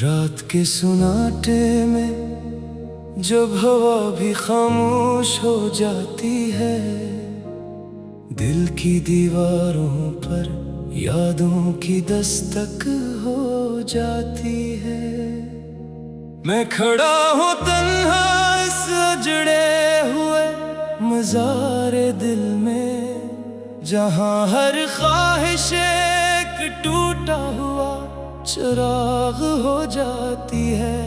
रात के सुनाटे में जब हवा भी खामोश हो जाती है, दिल की दीवारों पर यादों की दस्तक हो जाती है। मैं खड़ा हूँ तन्हा इस उजड़े हुए मज़ारे दिल में, जहाँ हर ख्वाहिश एक टूटा हुआ चिराग हो जाती है।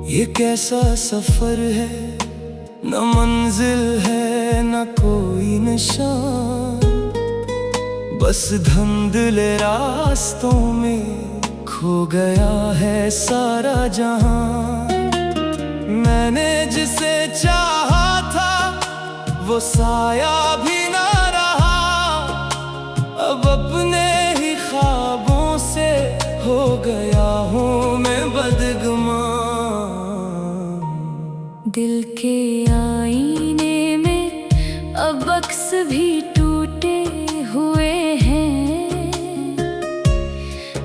ये कैसा सफर है, न मंजिल है न कोई निशान, बस धुंधले रास्तों में खो गया है सारा जहां। मैंने जिसे चाहा था वो साया भी ना रहा, अब अपने ही ख्वाबों से हो गया हूँ मैं बदगुमान। दिल के आईने में अब अक्स भी टूटे हुए हैं,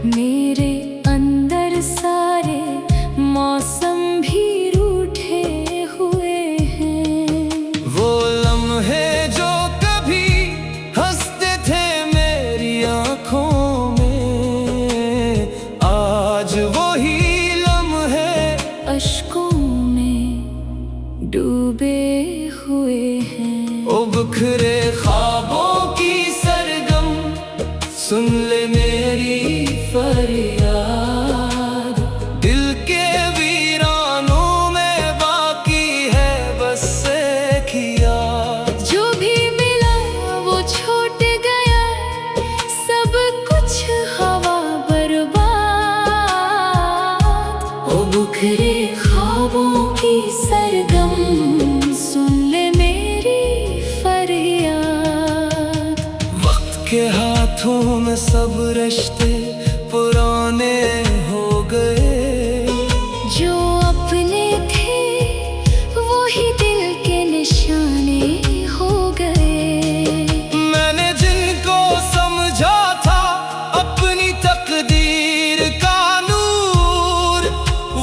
मेरे अंदर सारे मौसम भी रूठे हुए हैं। वो लम्हे जो कभी हंसते थे मेरी आँखों में, आज वही लम्हे अश्कों में डूबे हुए हैं। ओ बिखरे ख्वाबों की सरगम, सुन ले मेरी फरियाद। दिल के वीरानों में बाकी है बस एक याद। जो भी मिला वो छूट गया, सब कुछ हवा बर्बाद। ओ बिखरे ख्वाबों की सरगम, सुन ले मेरी फरियाद। वक्त के हाथों में सब रिश्ते पुराने हो गए, जो अपने थे वही दिल के निशाने हो गए। मैंने जिनको समझा था अपनी तकदीर का नूर,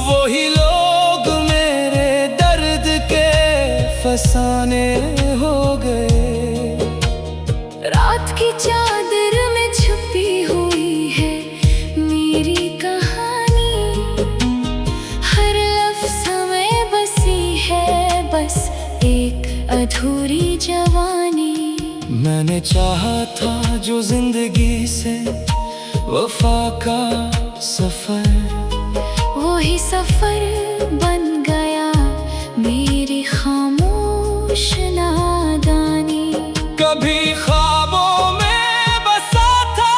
वही लोग मेरे दर्द के फसाने हो गए। रात की चादर में छुपी हुई है मेरी कहानी, हर लफ्ज़ में बसी है बस एक अधूरी जवानी। मैंने चाहा था जो जिंदगी से वफा का सफर, वही सफर बन गया मेरी खामोश नादानी। कभी ख्वाबों में बसा था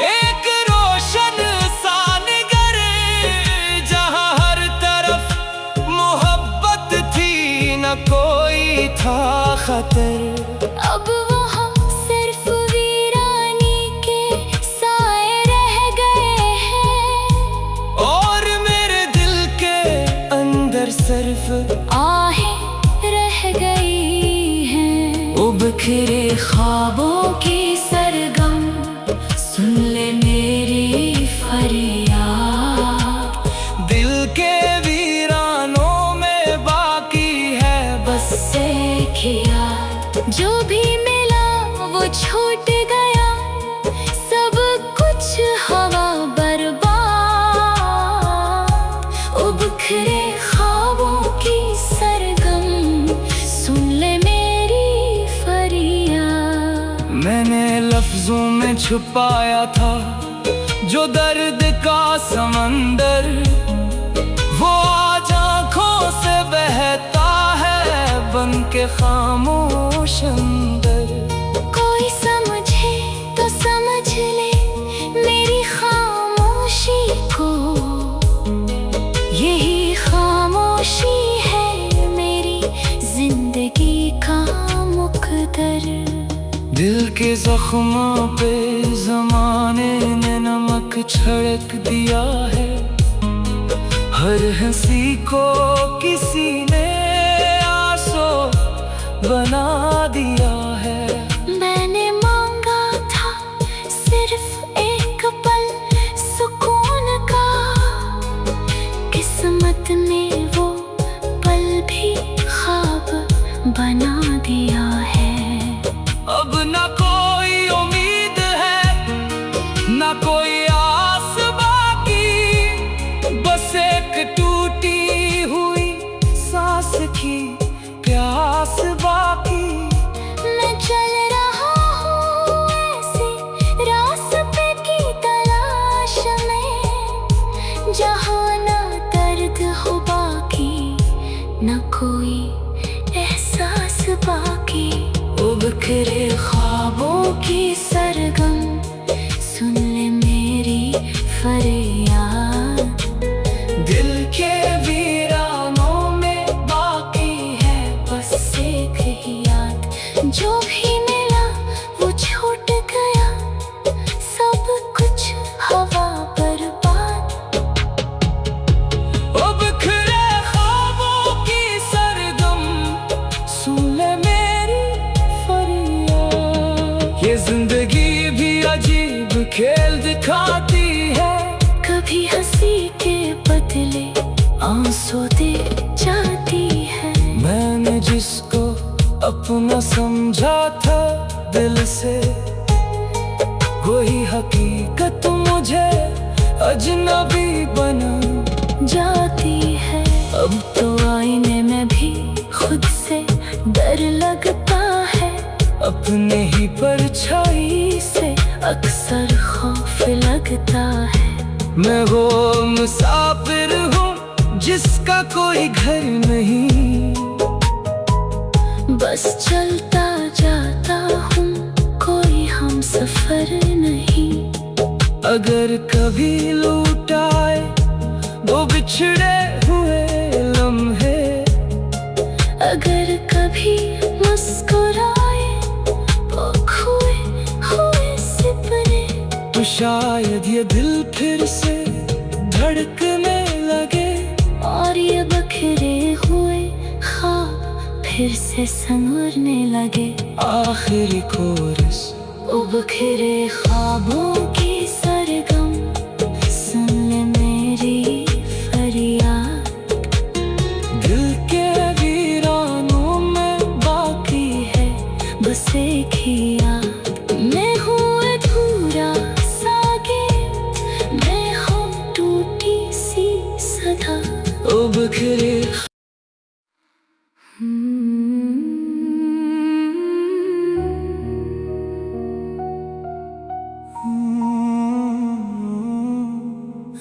एक रोशन सा निगर, जहाँ हर तरफ मोहब्बत थी न कोई था खतर। अब वहाँ सिर्फ वीरानी के साए रह गए हैं, और मेरे दिल के अंदर सिर्फ आहें रह गई हैं। ओ बिखरे ख्वाबों की सरगम, सुन ले मेरी फरियाद। दिल के वीरानों में बाकी है बस एक याद। जो भी मिला वो छूट गया, सब कुछ हवा बर्बाद। ओ बिखरे ख्वाबों की सरगम, सुन ले मेरी फरियाद। मैंने लफ्जों में छुपाया था जो दर्द का समंदर, वो आज आँखों से बहता है बन के खामोश अंदर। कोई समझे तो समझ ले मेरी खामोशी को, यही खामोशी है मेरी जिंदगी का मुकद्दर। दिल के जख्मों पे जमाने ने नमक छिड़क दिया है, हर हंसी को किसी ने आंसू न कोई एहसास बाकी। ओ बिखरे ख्वाबों की सरगम, सुन ले मेरी फरियाद। दिल के वीरानों में बाकी है बस एक ही याद। जो भी मिला वो छूट गया, सब कुछ हवा बर्बाद। ओ बिखरे ख्वाबों की सरगम, सुन ले मेरी फरियाद। ये जिंदगी भी अजीब खेल दिखाती है, कभी हंसी के बदले आंसू दे जाती है। मैंने जिसको अपना समझा था दिल से, वही हकीकत मुझे अजनबी बना जाती है। अब तो आईने में भी खुद से डर लगता है, अपने ही परछाई से अक्सर खौफ लगता है। मैं वो मुसाफिर हूँ जिसका कोई घर नहीं, बस चलता जाता हूँ, कोई हम सफर नहीं। अगर कभी लौट आए वो बिछड़े हुए लम्हे, अगर कभी मुस्कुराए वो खोए हुए सपने, तो शायद ये दिल फिर से धड़कने लगे, और ये बिखरे हुए ख्वाब फिर से संवरने लगे। आखिरी कोरस। ओ बिखरे ख्वाबों की सरगम, सुन ले मेरी फरियाद। दिल के वीरानों में बाकी है बस एक ही याद। मैं हूँ अधूरा सागे, मैं हूँ टूटी सी सदा। ओ बिखरे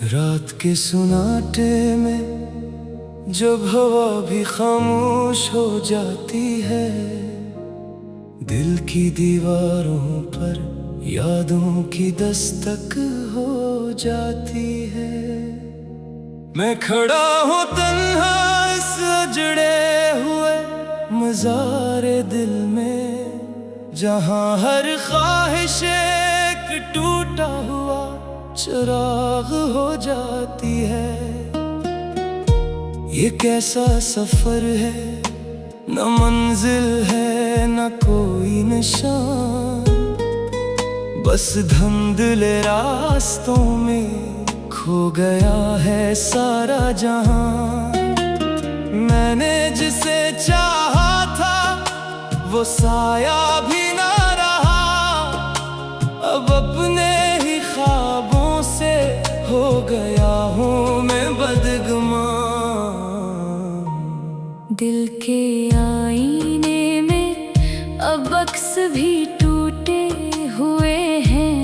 रात के सुनाटे में जब हवा भी खामोश हो जाती है, दिल की दीवारों पर यादों की दस्तक हो जाती है। मैं खड़ा हूँ तन्हा इस अजड़े हुए मज़ारे दिल में, जहाँ हर ख्वाहिश एक टूटा हुआ चिराग हो जाती है। ये कैसा सफर है, न मंजिल है न कोई निशान, बस धुंधले रास्तों में खो गया है सारा जहां। मैंने जिसे चाहा था वो साया भी ना रहा, अब अपने ही ख्वाबों से हो गया हूँ मैं बदगुमान। दिल के आईने में अब अक्स भी टूटे हुए हैं,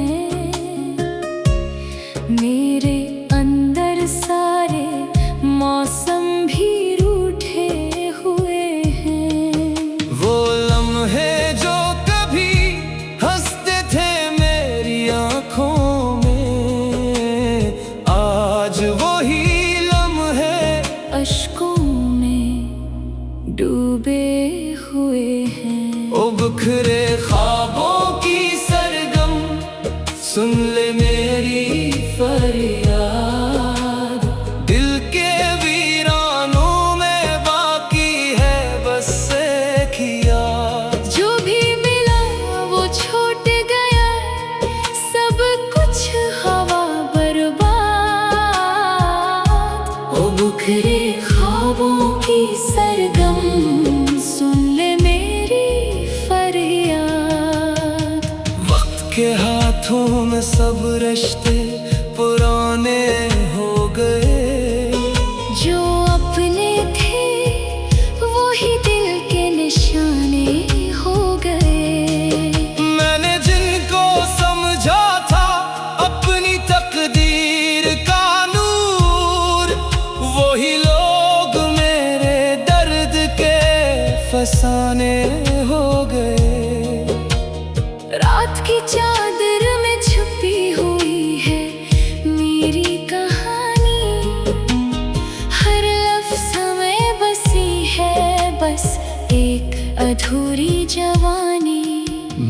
मेरे अंदर सारे मौसम भी रूठे हुए हैं। वो लम्हे जो कभी हंसते थे मेरी आँखों में, आज वही लम्हे अश्कों में डूबे हुए हैं। ओ बिखरे ख्वाबों की सरगम, सुन ले मेरी फरियाद। दिल के वीरानों में बाकी है बस एक ही याद। जो भी मिला वो छूट गया, सब कुछ हवा बर्बाद। ओ बिखरे ख्वाबों की सरगम, सुन ले मेरी फरियाद। वक्त के हाथों में सब रिश्ते पुराने हो गए, जो अपने थे वही दिल के निशाने हो गए। मैंने जिनको समझा था अपनी तकदीर का नूर, वही लोग मेरे दर फसाने हो गए। रात की चादर में छुपी हुई है मेरी कहानी, हर लफ्ज़ में बसी है बस एक अधूरी जवानी।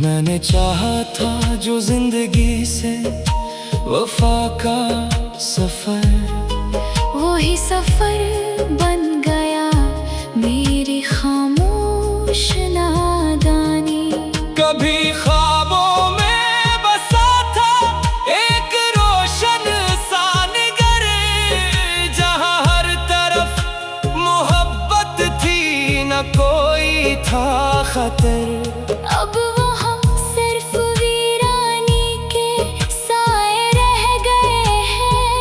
मैंने चाहा था जो जिंदगी से वफा का सफर, वही सफर बन गया मेरी खामोश नादानी। कभी ख्वाबों में बसा था एक रोशन सा निगर, जहां हर तरफ मोहब्बत थी न कोई था खतर। अब वहाँ सिर्फ वीरानी के साए रह गए हैं,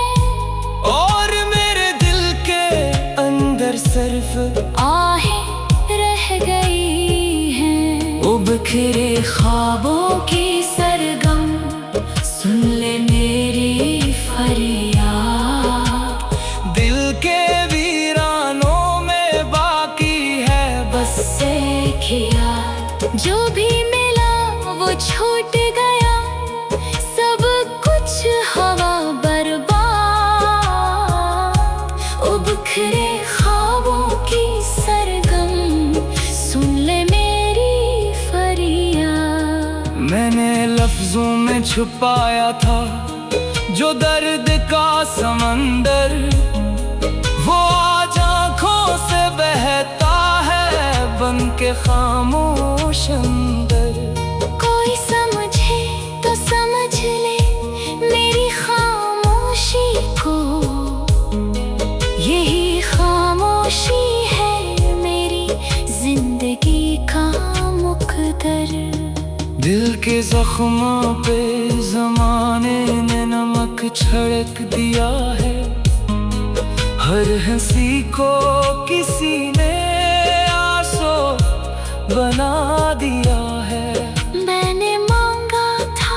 और मेरे दिल के अंदर सिर्फ आहें रह गई हैं। ओ बिखरे ख्वाबों की सरगम सुन ले मेरी फरियाद, दिल के वीरानों में बाकी है बस एक याद। जो भी मिला वो छूट गया, सब कुछ हवा बर्बाद। ओ बिखरे ख्वाबों की सरगम सुन ले मेरी फरियाद। मैंने लफ्जों में छुपाया था जो दर्द का समंदर, वो आज आँखों से बहता है बन के खामोश अंदर। कोई समझे तो समझ ले मेरी खामोशी को, यही खामोशी है मेरी जिंदगी का मुकद्दर। दिल के जख्मों पे जमाने ने नमक छिड़क दिया है, हर हंसी को किसी ने आंसू बना दिया है। मैंने मांगा था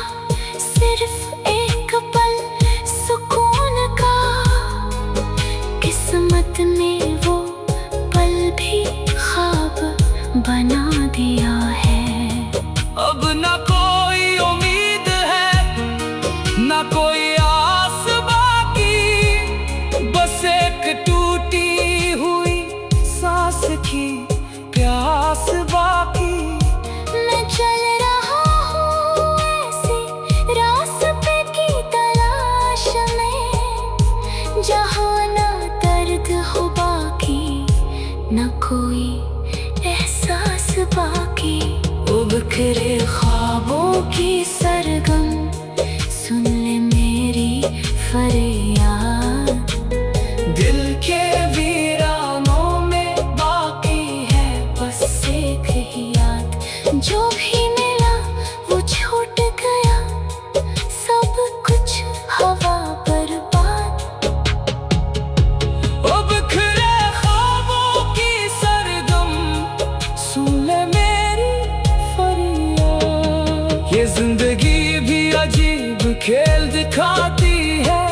सिर्फ एक पल सुकून का, किस्मत ने वो पल भी ख्वाब बना दिया है। अब ना कोई उम्मीद है ना कोई आस बाकी, बस एक टूटी हुई सांस की प्यास बाकी। मैं चल रहा हूँ ऐसे रास्ते की तलाश में, जहाँ ना दर्द हो बाकी न कोई एहसास बाकी। ओ बिखरे ख्वाबों की सरगम सुन ले मेरी फरियाद, दिल के वीरानों में बाकी है बस एक ही याद। जो भी मिला वो छूट गया, सब कुछ हवा बर्बाद। ओ बिखरे ख्वाबों की सरगम सुन ले मेरी फरियाद। ये जिंदगी भी अजीब खेल दिखाती है,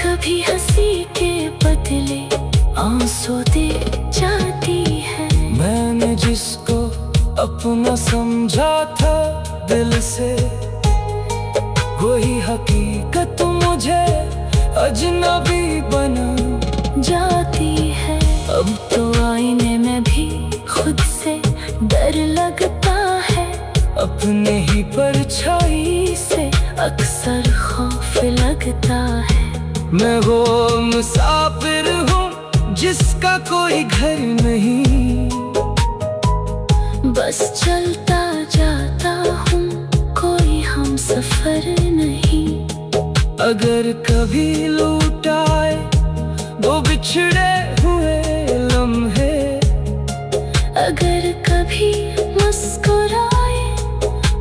कभी हंसी के बदले आंसू दे जाती है। मैंने जिसको अपना समझा था दिल से, वही हकीकत मुझे अजनबी बना जाती है। अब तो आईने में भी खुद से डर लगता है, अपने ही परछाई से अक्सर खौफ लगता है। मैं वो मुसाफिर हूँ जिसका कोई घर नहीं, बस चलता जाता हूँ कोई हम सफर नहीं। अगर कभी लौट आए वो बिछड़े हुए लम्हे, अगर कभी मुस्कुराए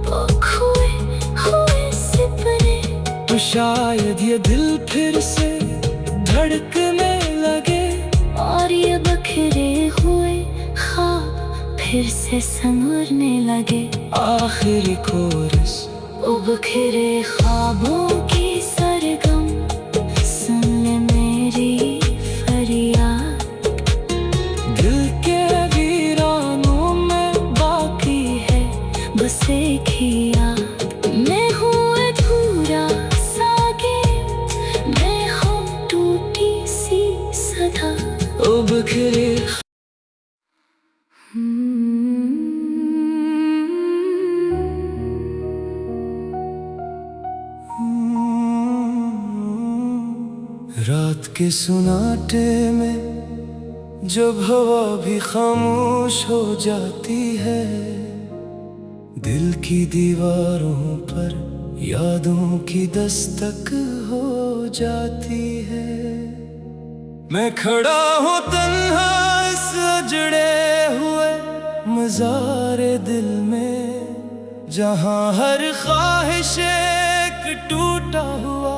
वो खोए हुए सपने, तो शायद ये दिल फिर से धड़कने लगे, और ये बिखरे हुए ख्वाब फिर से संवरने लगे। आखिरी कोरस ओ बिखरे ख्वाबों की सरगम सुन ले मेरी फरियाद, दिल के वीरानों में रात के सुनाटे में जब हवा भी खामोश हो जाती है, दिल की दीवारों पर यादों की दस्तक हो जाती है। मैं खड़ा हूँ तन्हा इस अजड़े हुए मज़ारे दिल में, जहाँ हर ख्वाहिश एक टूटा हुआ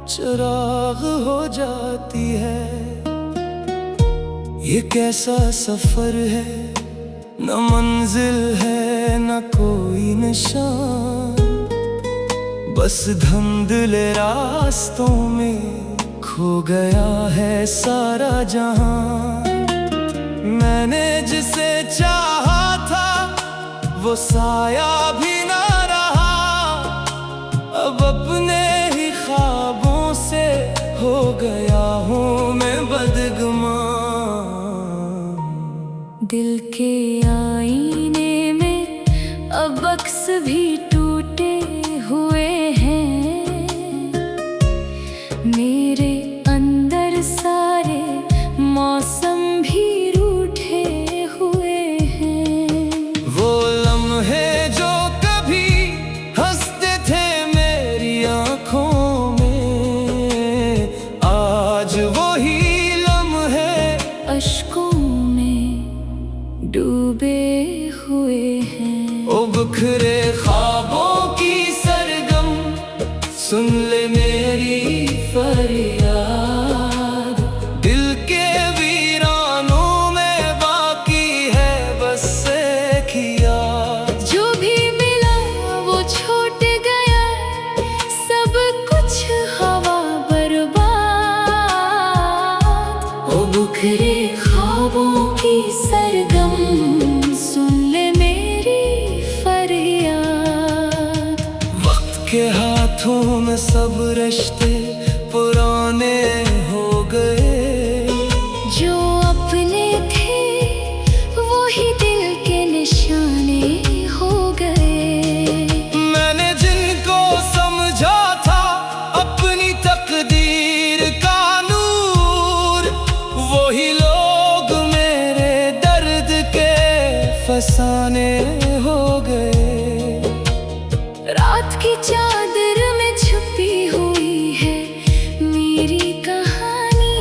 चिराग हो जाती है। ये कैसा सफर है, न मंजिल है न कोई निशान, बस धुंधले रास्तों में खो गया है सारा जहां। मैंने जिसे चाहा था वो साया भी ना रहा, अब अपने ही ख्वाबों से हो गया हूँ मैं बदगुमान। दिल के आईने में अब अक्स भी टूटे हुए हैं, मेरे अंदर सारे मौसम भी रूठे हुए हैं। वो लम्हे जो कभी हंसते थे मेरी आँखों में, आज वही लम्हे अश्कों में डूबे हुए हैं। ओ बिखरे ख्वाबों की सरगम, सुन ले मेरी फरियाद। दिल के वीरानों में बाकी है बस एक याद। जो भी मिला वो छूट गया, सब कुछ हवा बर्बाद। ओ बिखरे ख्वाबों की सरगम, सुन ले मेरी फरियाद। वक्त के हाथों में सब रिश्ते पुराने हो गए, जो अपने थे वही दिल के निशाने हो गए। मैंने जिनको समझा था अपनी तकदीर का नूर, वही लोग मेरे दर्द के फसाने हो गए। रात की चादर में छुपी हुई है मेरी कहानी,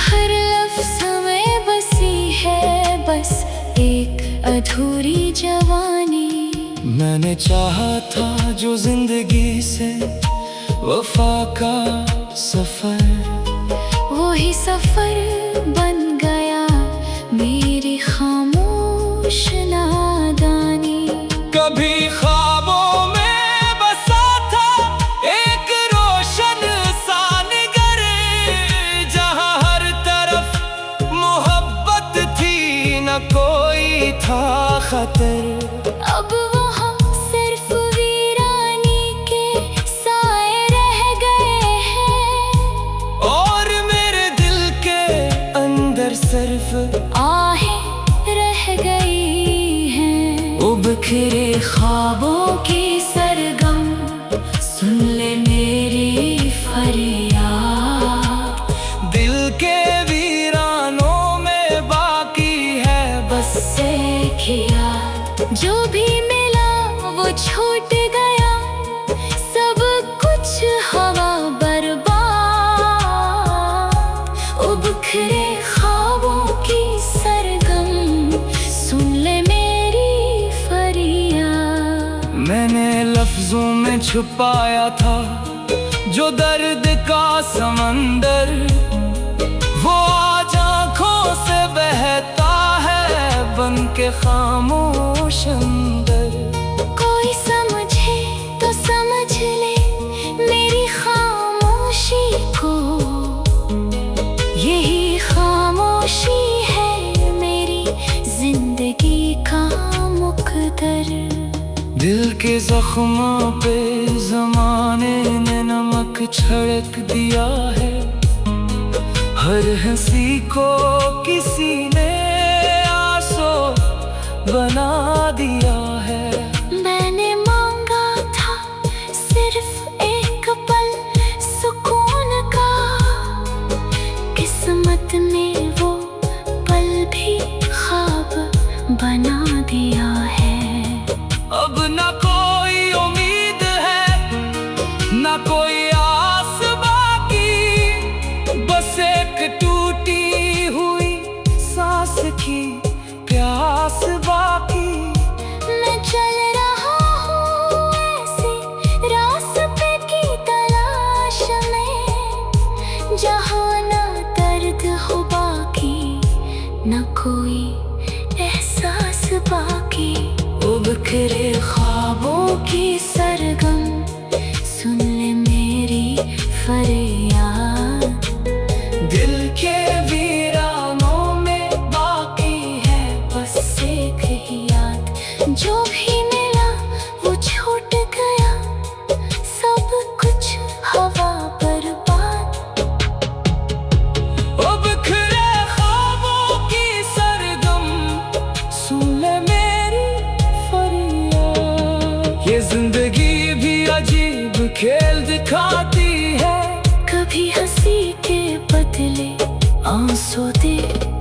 हर लफ्ज़ में बसी है बस एक अधूरी जवानी। मैंने चाहा था जो जिंदगी से वफा का सफर, वही सफर बन गया मेरी खामोश नादानी। कभी ख्वाबों में बसा था एक रोशन सा निगर, जहाँ हर तरफ मोहब्बत थी न कोई था खतर। अब वहाँ सिर्फ वीरानी के साए रह गए हैं, और मेरे दिल के अंदर सिर्फ आहें रह गई हैं। ओ बिखरे ख्वाबों की सरगम, सुन ले मेरी फरियाद। दिल के वीरानों में बाकी है बस एक याद। जो भी मिला वो छूट गया, सब कुछ हवा बर्बाद। ओ बिखरे ख्वाबों की सरगम, सुन ले मेरी फरियाद। मैंने लफ्जों में छुपाया था जो दर्द का समंदर, वो आज आँखों से बहता है बन के खामोश अंदर। कोई समझे तो समझ ले मेरी खामोशी को, यही खामोशी है मेरी जिंदगी का मुकद्दर। दिल के जख्मों पे जमाने ने नमक छिड़क दिया है, हर हंसी को किसी ने आंसू बना दिया है। मैंने मांगा था सिर्फ एक पल सुकून का, किस्मत ने वो पल भी ख्वाब बना दिया है। अब ना कोई उम्मीद है, ना कोई आस बाकी, बस एक टूटी हुई सांस की प्यास बाकी। मैं चल रहा हूँ ऐसे रास्ते की तलाश में, जहाँ ना दर्द हो बाकी, ना कोई एहसास बाकी। उबकरे ख्वाबों की सरगम, सुन ले मेरी फरियाद। दिल के वीरानों में बाकी है बस एक ही याद। जो भी मिला वो छूट गया, सब कुछ हवा बर्बाद। उबकरे ख्वाबों की सरगम, सुन ले मेरी फरियाद। ये जिंदगी भी अजीब खेल दिखाती है, कभी हंसी के बदले आंसू दे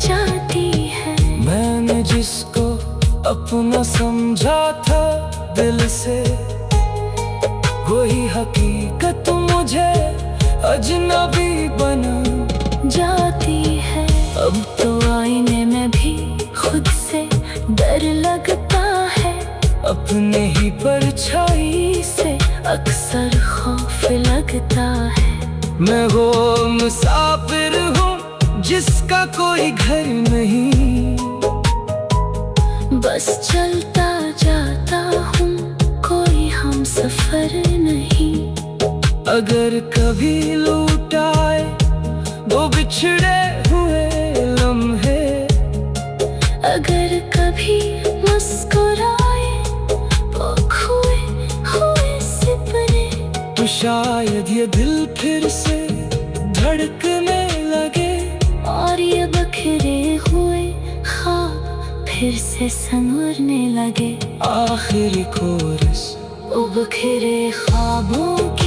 जाती है। मैंने जिसको अपना समझा था दिल से, वही हकीकत मुझे अजनबी बना जाती है। अब तो आईने में भी खुद से डर लगता है, अपने ही परछाई से अक्सर खौफ लगता है। मैं वो मुसाफिर हूँ जिसका कोई घर नहीं, बस चलता जाता हूँ, कोई हम सफर नहीं। अगर कभी लौट आए वो बिछड़े हुए लम्हे, अगर कभी मुस्कुराए वो खोए हुए सपने, तो शायद ये दिल फिर से धड़कने लगे, और ये बखरे हुए ख्वाब फिर से संवरने लगे। आखिरी कोरस उबखरे ख्वाबों की